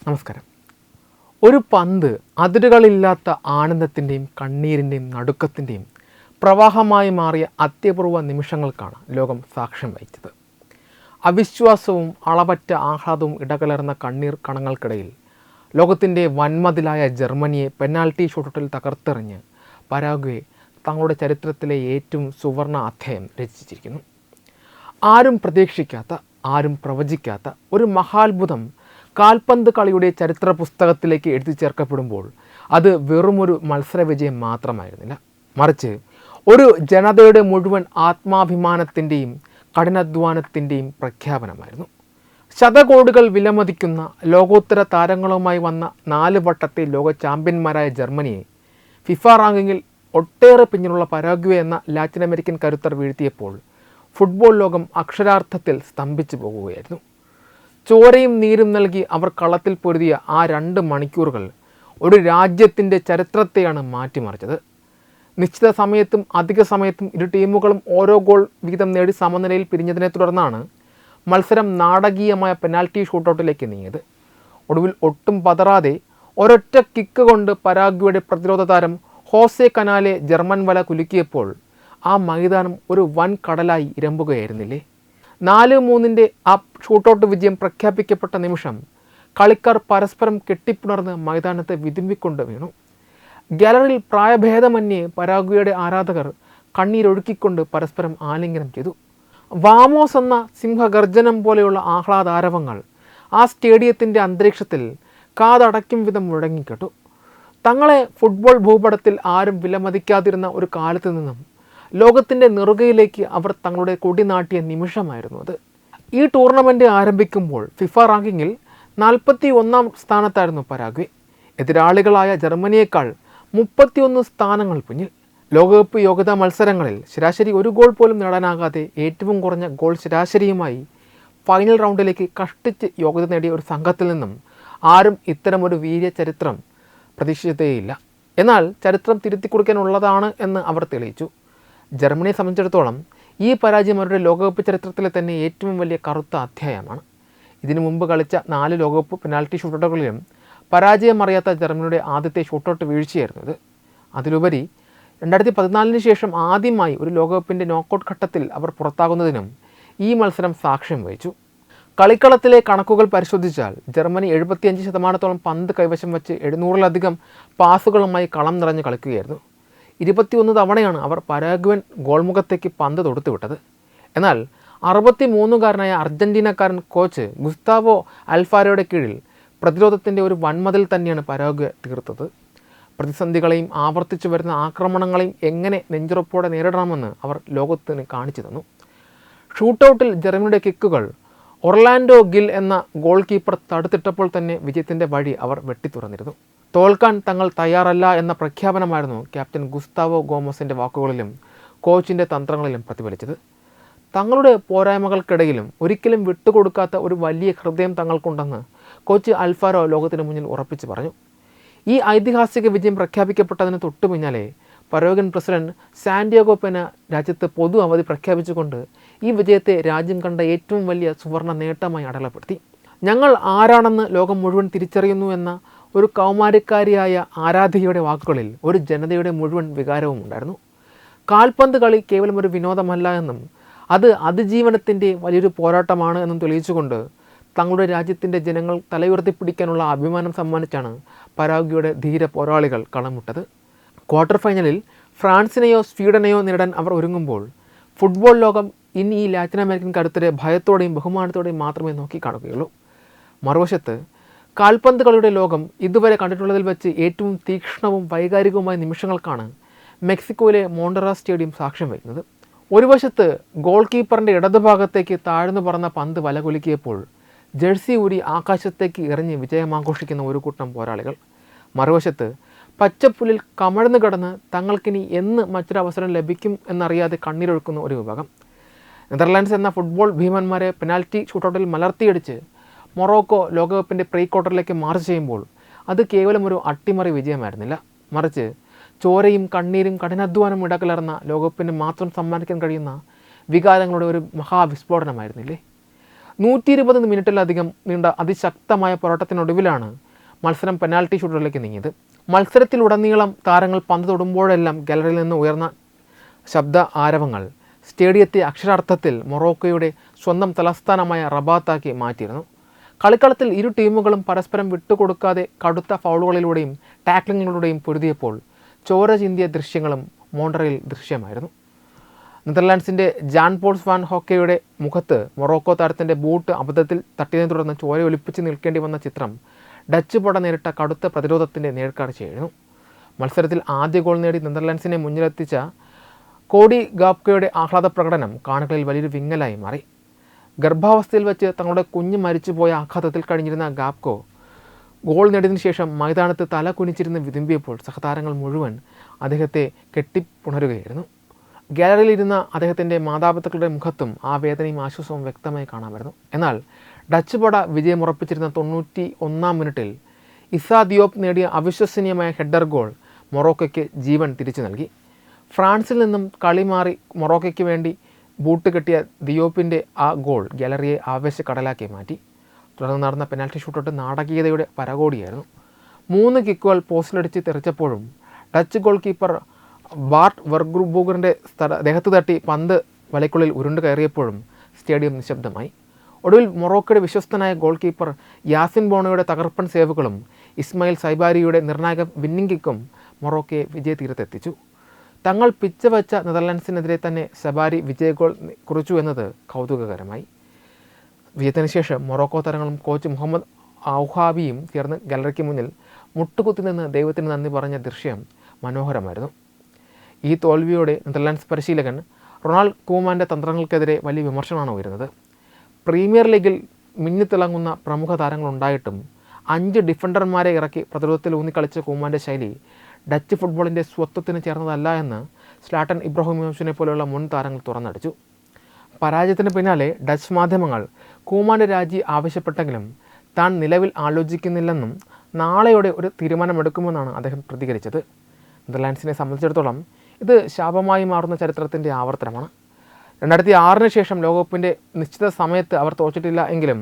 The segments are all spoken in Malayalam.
നമസ്കാരം. ഒരു പന്ത് അതിരുകളില്ലാത്ത ആനന്ദത്തിൻ്റെയും കണ്ണീരിൻ്റെയും നടുക്കത്തിൻ്റെയും പ്രവാഹമായി മാറിയ അത്യപൂർവ നിമിഷങ്ങൾക്കാണ് ലോകം സാക്ഷ്യം വഹിച്ചത്. അവിശ്വാസവും അളവറ്റ ആഹ്ലാദവും ഇടകലർന്ന കണ്ണീർ കണങ്ങൾക്കിടയിൽ ലോകത്തിൻ്റെ വൻമതിലായ ജർമ്മനിയെ പെനാൽറ്റി ഷൂട്ടൗട്ടിൽ തകർത്തെറിഞ്ഞ് പരാഗ്വേ തങ്ങളുടെ ചരിത്രത്തിലെ ഏറ്റവും സുവർണ അധ്യായം രചിച്ചിരിക്കുന്നു. ആരും പ്രതീക്ഷിക്കാത്ത, ആരും പ്രവചിക്കാത്ത ഒരു മഹാത്ഭുതം കാൽപന്ത് കളിയുടെ ചരിത്ര പുസ്തകത്തിലേക്ക് എഴുതി ചേർക്കപ്പെടുമ്പോൾ അത് വെറുമൊരു മത്സര വിജയം മാത്രമായിരുന്നില്ല, മറിച്ച് ഒരു ജനതയുടെ മുഴുവൻ ആത്മാഭിമാനത്തിൻ്റെയും കഠിനാധ്വാനത്തിൻ്റെയും പ്രഖ്യാപനമായിരുന്നു. ശതകോടികൾ വിലമതിക്കുന്ന ലോകോത്തര താരങ്ങളുമായി വന്ന 4 വട്ടത്തെ ലോക ചാമ്പ്യന്മാരായ ജർമ്മനിയെ ഫിഫ റാങ്കിങ്ങിൽ ഒട്ടേറെ പിന്നിലുള്ള പരാഗ്വേ എന്ന ലാറ്റിൻ അമേരിക്കൻ കരുത്തർ വീഴ്ത്തിയപ്പോൾ ഫുട്ബോൾ ലോകം അക്ഷരാർത്ഥത്തിൽ സ്തംഭിച്ചു പോകുകയായിരുന്നു. ചോരയും നീരും നൽകി അവർ കളത്തിൽ പൊരുതിയ ആ 2 മണിക്കൂറുകൾ ഒരു രാജ്യത്തിൻ്റെ ചരിത്രത്തെയാണ് മാറ്റിമറിച്ചത്. നിശ്ചിത സമയത്തും അധിക സമയത്തും ഇരു ടീമുകളും ഓരോ ഗോൾ വീതം നേടി സമനിലയിൽ പിരിഞ്ഞതിനെ തുടർന്നാണ് മത്സരം നാടകീയമായ പെനാൽറ്റി ഷൂട്ടൗട്ടിലേക്ക് നീങ്ങിയത്. ഒടുവിൽ ഒട്ടും പതറാതെ ഒരൊറ്റ കിക്ക് കൊണ്ട് പരാഗ്വേയുടെ പ്രതിരോധ താരം ഹോസെ കനാലെ ജർമ്മൻ വല കുലുക്കിയപ്പോൾ ആ മൈതാനം ഒരു വൻ കടലായി ഇരമ്പുകയായിരുന്നില്ലേ? 4-3 ആ ഷൂട്ടൗട്ട് വിജയം പ്രഖ്യാപിക്കപ്പെട്ട നിമിഷം കളിക്കാർ പരസ്പരം കെട്ടിപ്പുണർന്ന് മൈതാനത്തെ വിതുമ്പിക്കൊണ്ട് വീണു. ഗാലറിയിൽ പ്രായഭേദമന്യേ പരാഗ്വേയുടെ ആരാധകർ കണ്ണീരൊഴുക്കിക്കൊണ്ട് പരസ്പരം ആലിംഗനം ചെയ്തു. വാമോസ് എന്ന സിംഹഗർജനം പോലെയുള്ള ആഹ്ലാദാരവങ്ങൾ ആ സ്റ്റേഡിയത്തിൻ്റെ അന്തരീക്ഷത്തിൽ കാതടയ്ക്കും വിധം മുഴങ്ങിക്കെട്ടു. തങ്ങളെ ഫുട്ബോൾ ഭൂപടത്തിൽ ആരും വിലമതിക്കാതിരുന്ന ഒരു കാലത്ത് നിന്നും ലോകത്തിൻ്റെ നെറുകയിലേക്ക് അവർ തങ്ങളുടെ കൊടി നാട്ടിയ നിമിഷമായിരുന്നു അത്. ഈ ടൂർണമെൻറ്റ് ആരംഭിക്കുമ്പോൾ ഫിഫ റാങ്കിങ്ങിൽ 41-ാം സ്ഥാനത്തായിരുന്നു പരാഗ്വേ. എതിരാളികളായ ജർമ്മനിയേക്കാൾ 31 സ്ഥാനങ്ങൾ പിന്നിൽ. ലോകകപ്പ് യോഗ്യതാ മത്സരങ്ങളിൽ ശരാശരി 1 ഗോൾ പോലും നേടാനാകാതെ ഏറ്റവും കുറഞ്ഞ ഗോൾ ശരാശരിയുമായി ഫൈനൽ റൗണ്ടിലേക്ക് കഷ്ടിച്ച് യോഗ്യത നേടിയ ഒരു സംഘത്തിൽ നിന്നും ആരും ഇത്തരമൊരു വീര്യ ചരിത്രം പ്രതീക്ഷിച്ചതേയില്ല. എന്നാൽ ചരിത്രം തിരുത്തിക്കുറിക്കാനുള്ളതാണ് എന്ന് അവർ തെളിയിച്ചു. ജർമ്മനിയെ സംബന്ധിച്ചിടത്തോളം ഈ പരാജയം അവരുടെ ലോകകപ്പ് ചരിത്രത്തിലെ തന്നെ ഏറ്റവും വലിയ കറുത്ത അധ്യായമാണ്. ഇതിനു മുമ്പ് കളിച്ച 4 ലോകകപ്പ് പെനാൽറ്റി ഷൂട്ടൗട്ടുകളിലും പരാജയം അറിയാത്ത ജർമ്മനിയുടെ ആദ്യത്തെ ഷൂട്ടൗട്ട് വീഴ്ചയായിരുന്നു ഇത്. അതിലുപരി 2014 ശേഷം ആദ്യമായി ഒരു ലോകകപ്പിൻ്റെ നോക്കൗട്ട് ഘട്ടത്തിൽ അവർ പുറത്താകുന്നതിനും ഈ മത്സരം സാക്ഷ്യം വഹിച്ചു. കളിക്കളത്തിലെ കണക്കുകൾ പരിശോധിച്ചാൽ ജർമ്മനി 75% പന്ത് കൈവശം വച്ച് 700-ലധികം പാസുകളുമായി കളം നിറഞ്ഞ് കളിക്കുകയായിരുന്നു. 21 തവണയാണ് അവർ പരാഗ്വൻ ഗോൾമുഖത്തേക്ക് പന്ത് തൊടുത്തുവിട്ടത്. എന്നാൽ 63-കാരനായ അർജന്റീനക്കാരൻ കോച്ച് ഗുസ്താവോ അൽഫാരോയുടെ കീഴിൽ പ്രതിരോധത്തിൻ്റെ ഒരു വൻമതിൽ തന്നെയാണ് പരാഗ്വേ തീർത്തത്. പ്രതിസന്ധികളെയും ആവർത്തിച്ചു വരുന്ന ആക്രമണങ്ങളെയും എങ്ങനെ നെഞ്ചുറപ്പോടെ നേരിടണമെന്ന് അവർ ലോകത്തിന് കാണിച്ചു തന്നു. ഷൂട്ടൗട്ടിൽ ജർമ്മനിയുടെ കിക്കുകൾ ഒർലാൻഡോ ഗിൽ എന്ന ഗോൾ കീപ്പർ തടുത്തിട്ടപ്പോൾ തന്നെ വിജയത്തിൻ്റെ വഴി അവർ വെട്ടിത്തുറന്നിരുന്നു. തോൽക്കാൻ തങ്ങൾ തയ്യാറല്ല എന്ന പ്രഖ്യാപനമായിരുന്നു ക്യാപ്റ്റൻ ഗുസ്താവോ ഗോമസിൻ്റെ വാക്കുകളിലും കോച്ചിൻ്റെ തന്ത്രങ്ങളിലും പ്രതിഫലിച്ചത്. തങ്ങളുടെ പോരായ്മകൾക്കിടയിലും ഒരിക്കലും വിട്ടുകൊടുക്കാത്ത ഒരു വലിയ ഹൃദയം തങ്ങൾക്കുണ്ടെന്ന് കോച്ച് അൽഫാരോ ലോകത്തിന് മുന്നിൽ ഉറപ്പിച്ചു പറഞ്ഞു. ഈ ഐതിഹാസിക വിജയം പ്രഖ്യാപിക്കപ്പെട്ടതിന് തൊട്ടു പിന്നാലെ പരാഗ്വൻ പ്രസിഡന്റ് സാന്റിയാഗോ പെന രാജ്യത്ത് പൊതു അവധി പ്രഖ്യാപിച്ചുകൊണ്ട് ഈ വിജയത്തെ രാജ്യം കണ്ട ഏറ്റവും വലിയ സുവർണ നേട്ടമായി അടയാളപ്പെടുത്തി. ഞങ്ങൾ ആരാണെന്ന് ലോകം മുഴുവൻ തിരിച്ചറിയുന്നു എന്ന ഒരു കൗമാരക്കാരിയായ ആരാധികയുടെ വാക്കുകളിൽ ഒരു ജനതയുടെ മുഴുവൻ വികാരവും ഉണ്ടായിരുന്നു. കാൽപന്ത് കളി കേവലം ഒരു വിനോദമല്ല എന്നും അത് അതിജീവനത്തിൻ്റെ വലിയൊരു പോരാട്ടമാണ് എന്നും തെളിയിച്ചുകൊണ്ട് തങ്ങളുടെ രാജ്യത്തിൻ്റെ ജനങ്ങൾ തലയുയർത്തിപ്പിടിക്കാനുള്ള അഭിമാനം സമ്മാനിച്ചാണ് പരാഗ്വേയുടെ ധീര പോരാളികൾ കളമിട്ടത്. ക്വാർട്ടർ ഫൈനലിൽ ഫ്രാൻസിനെയോ സ്വീഡനെയോ നേരിടാൻ അവർ ഒരുങ്ങുമ്പോൾ ഫുട്ബോൾ ലോകം ഇനി ഈ ലാറ്റിൻ അമേരിക്കൻ കരുത്തരെ ഭയത്തോടെയും ബഹുമാനത്തോടെയും മാത്രമേ നോക്കിക്കാണുകയുള്ളൂ. മറുവശത്ത് കാൽപന്ത് കളിയുടെ ലോകം ഇതുവരെ കണ്ടിട്ടുള്ളതിൽ വെച്ച് ഏറ്റവും തീക്ഷ്ണവും വൈകാരികവുമായ നിമിഷങ്ങൾക്കാണ് മെക്സിക്കോയിലെ മോണ്ടറാ സ്റ്റേഡിയം സാക്ഷ്യം വഹിക്കുന്നത്. ഒരു വശത്ത് ഗോൾ കീപ്പറിൻ്റെ ഇടതുഭാഗത്തേക്ക് താഴ്ന്നു പറന്ന പന്ത് വലകുലുക്കിയപ്പോൾ ജേഴ്സി ഊരി ആകാശത്തേക്ക് എറിഞ്ഞ് വിജയമാഘോഷിക്കുന്ന ഒരു കൂട്ടം പോരാളികൾ. മറുവശത്ത് പച്ചപ്പുല്ലിൽ കമഴ്ന്നു കിടന്ന് തങ്ങൾക്കിനി എന്ന് മറ്റൊരവസരം ലഭിക്കും എന്നറിയാതെ കണ്ണീരൊഴുക്കുന്ന ഒരു വിഭാഗം. നെതർലാൻഡ്സ് എന്ന ഫുട്ബോൾ ഭീമന്മാരെ പെനാൽറ്റി ഷൂട്ടൗട്ടിൽ മലർത്തിയടിച്ച് മൊറോക്കോ ലോകകപ്പിൻ്റെ പ്രീ ക്വാർട്ടറിലേക്ക് മാർച്ച് ചെയ്യുമ്പോൾ അത് കേവലം ഒരു അട്ടിമറി വിജയമായിരുന്നില്ല, മറിച്ച് ചോരയും കണ്ണീരും കഠിനാധ്വാനം ഇടകലർന്ന ലോകകപ്പിന് മാത്രം സമ്മാനിക്കാൻ കഴിയുന്ന വികാരങ്ങളുടെ ഒരു മഹാവിസ്ഫോടനമായിരുന്നില്ലേ? 120 മിനിറ്റിലധികം നീണ്ട അതിശക്തമായ പോരാട്ടത്തിനൊടുവിലാണ് മത്സരം പെനാൽറ്റി ഷൂട്ടറിലേക്ക് നീങ്ങിയത്. മത്സരത്തിലുടനീളം താരങ്ങൾ പന്ത് തൊടുമ്പോഴെല്ലാം ഗാലറിയിൽ നിന്ന് ഉയർന്ന ശബ്ദ ആരവങ്ങൾ സ്റ്റേഡിയത്തെ അക്ഷരാർത്ഥത്തിൽ മൊറോക്കോയുടെ സ്വന്തം തലസ്ഥാനമായ റബാത്താക്കി മാറ്റിയിരുന്നു. കളിക്കളത്തിൽ ഇരു ടീമുകളും പരസ്പരം വിട്ടുകൊടുക്കാതെ കടുത്ത ഫൗളുകളിലൂടെയും ടാക്ലിങ്ങിലൂടെയും പൊരുതിയപ്പോൾ ചോര ചിന്തിയ ദൃശ്യങ്ങളും മോൺട്രയിൽ ദൃശ്യമായിരുന്നു. നെതർലാൻഡ്സിൻ്റെ ജാൻ പോൾസ് വാൻ ഹോക്കയുടെ മുഖത്ത് മൊറോക്കോ താരത്തിൻ്റെ ബൂട്ട് അബദ്ധത്തിൽ തട്ടിയതിനെ തുടർന്ന് ചോര ഒലിപ്പിച്ച് നിൽക്കേണ്ടി വന്ന ചിത്രം ഡച്ച് പട നേരിട്ട കടുത്ത പ്രതിരോധത്തിൻ്റെ നേർക്കാഴ്ചയായിരുന്നു. മത്സരത്തിൽ ആദ്യ ഗോൾ നേടി നെതർലാൻഡ്സിനെ മുന്നിലെത്തിച്ച കോഡി ഗാപ്കോയുടെ ആഹ്ലാദ പ്രകടനം കാണികളിൽ വലിയൊരു വിങ്ങലായി മാറി. ഗർഭാവസ്ഥയിൽ വെച്ച് തങ്ങളുടെ കുഞ്ഞ് മരിച്ചുപോയ ആഘാതത്തിൽ കഴിഞ്ഞിരുന്ന ഗാപ്കോ ഗോൾ നേടിയതിനു ശേഷം മൈതാനത്ത് തല കുനിച്ചിരുന്ന് വിതുമ്പിയപ്പോൾ സഹതാരങ്ങൾ മുഴുവൻ അദ്ദേഹത്തെ കെട്ടിപ്പുണരുകയായിരുന്നു. ഗാലറിയിലിരുന്ന അദ്ദേഹത്തിൻ്റെ മാതാപിതാക്കളുടെ മുഖത്തും ആ വേദനയും ആശ്വാസവും വ്യക്തമായി കാണാമായിരുന്നു. എന്നാൽ ഡച്ച് പട വിജയമുറപ്പിച്ചിരുന്ന 91-ാം മിനിറ്റിൽ ഇസാ ദിയോപ്പ് നേടിയ അവിശ്വസനീയമായ ഹെഡർ ഗോൾ മൊറോക്കോയ്ക്ക് ജീവൻ തിരിച്ചു നൽകി. ഫ്രാൻസിൽ നിന്നും കളി മാറി മൊറോക്കോയ്ക്ക് വേണ്ടി ബൂട്ട് കെട്ടിയ ദിയോപ്പിൻ്റെ ആ ഗോൾ ഗാലറിയെ ആവേശക്കടലാക്കി മാറ്റി. തുടർന്ന് നടന്ന പെനാൽറ്റി ഷൂട്ടൗട്ട് നാടകീയതയുടെ പരകോടിയായിരുന്നു. 3 കിക്കുകൾ പോസ്റ്റിലടിച്ച് തെറിച്ചപ്പോഴും ഡച്ച് ഗോൾ കീപ്പർ ബാർട്ട് വെർഗ്ബൂഗറിൻ്റെ ദേഹത്ത് തട്ടി പന്ത് വലയ്ക്കുള്ളിൽ ഉരുണ്ട് കയറിയപ്പോഴും സ്റ്റേഡിയം നിശബ്ദമായി. ഒടുവിൽ മൊറോക്കോയുടെ വിശ്വസ്തനായ ഗോൾ കീപ്പർ യാസിൻ ബോണോയുടെ തകർപ്പൻ സേവുകളും ഇസ്മായിൽ സൈബാരിയുടെ നിർണായക വിന്നിംഗ് കിക്കും മൊറോക്കോയെ വിജയതീരത്തെത്തിച്ചു. തങ്ങൾ പിച്ച വച്ച നെതർലാൻഡ്സിനെതിരെ തന്നെ സബാരി വിജയ ഗോൾ കുറിച്ചു എന്നത് കൗതുകകരമായി. വിജയത്തിന് ശേഷം മൊറോക്കോ താരങ്ങളും കോച്ച് മുഹമ്മദ് ഔഹാബിയും ചേർന്ന് ഗാലറിക്ക് മുന്നിൽ മുട്ടുകുത്തി നിന്ന് ദൈവത്തിന് നന്ദി പറഞ്ഞ ദൃശ്യം മനോഹരമായിരുന്നു. ഈ തോൽവിയോടെ നെതർലാൻഡ്സ് പരിശീലകൻ റൊണാൾഡ് കൂമാൻ്റെ തന്ത്രങ്ങൾക്കെതിരെ വലിയ വിമർശനമാണ് ഉയരുന്നത്. പ്രീമിയർ ലീഗിൽ മിന്നിത്തിളങ്ങുന്ന പ്രമുഖ താരങ്ങളുണ്ടായിട്ടും 5 ഡിഫൻഡർമാരെ ഇറക്കി പ്രതിരോധത്തിൽ ഊന്നിക്കളിച്ച കൂമാൻ്റെ ശൈലി ഡച്ച് ഫുട്ബോളിൻ്റെ സ്വത്വത്തിന് ചേർന്നതല്ല എന്ന് സ്ലാട്ടൻ ഇബ്രാഹിമോവിച്ചിനെ പോലെയുള്ള മുൻ താരങ്ങൾ തുറന്നടിച്ചു. പരാജയത്തിന് പിന്നാലെ ഡച്ച് മാധ്യമങ്ങൾ കൂമാൻ്റെ രാജി ആവശ്യപ്പെട്ടെങ്കിലും താൻ നിലവിൽ ആലോചിക്കുന്നില്ലെന്നും നാളെയോടെ ഒരു തീരുമാനമെടുക്കുമെന്നാണ് അദ്ദേഹം പ്രതികരിച്ചത്. നെതർലാൻഡ്സിനെ സംബന്ധിച്ചിടത്തോളം ഇത് ശാപമായി മാറുന്ന ചരിത്രത്തിൻ്റെ ആവർത്തനമാണ്. 2006 ശേഷം ലോകകപ്പിൻ്റെ നിശ്ചിത സമയത്ത് അവർ തോറ്റിട്ടില്ല എങ്കിലും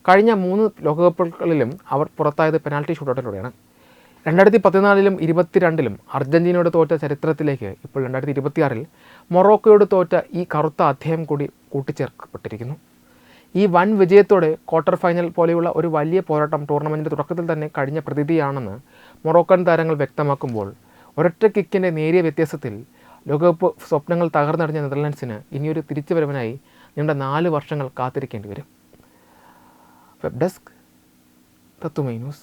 കഴിഞ്ഞ 3 ലോകകപ്പുകളിലും അവർ പുറത്തായത് പെനാൽറ്റി ഷൂട്ടൗട്ടിലൂടെയാണ്. 2014-ലും 2022-ലും അർജൻറ്റീനയോട് തോറ്റ ചരിത്രത്തിലേക്ക് ഇപ്പോൾ 2026-ൽ മൊറോക്കോയോട് തോറ്റ ഈ കറുത്ത അധ്യായം കൂടി കൂട്ടിച്ചേർക്കപ്പെട്ടിരിക്കുന്നു. ഈ വൻ വിജയത്തോടെ ക്വാർട്ടർ ഫൈനൽ പോലെയുള്ള ഒരു വലിയ പോരാട്ടം ടൂർണമെൻറ്റിൻ്റെ തുടക്കത്തിൽ തന്നെ കഴിഞ്ഞ പ്രതീതിയാണെന്ന് മൊറോക്കൻ താരങ്ങൾ വ്യക്തമാക്കുമ്പോൾ ഒരൊറ്റ കിക്കിൻ്റെ നേരിയ വ്യത്യാസത്തിൽ ലോകകപ്പ് സ്വപ്നങ്ങൾ തകർന്നടിഞ്ഞ നെതർലാൻഡ്സിന് ഇനിയൊരു തിരിച്ചുവരവിനായി നീണ്ട 4 വർഷങ്ങൾ കാത്തിരിക്കേണ്ടി വരും. വെബ് ഡെസ്ക് തത്തുമൈ ന്യൂസ്.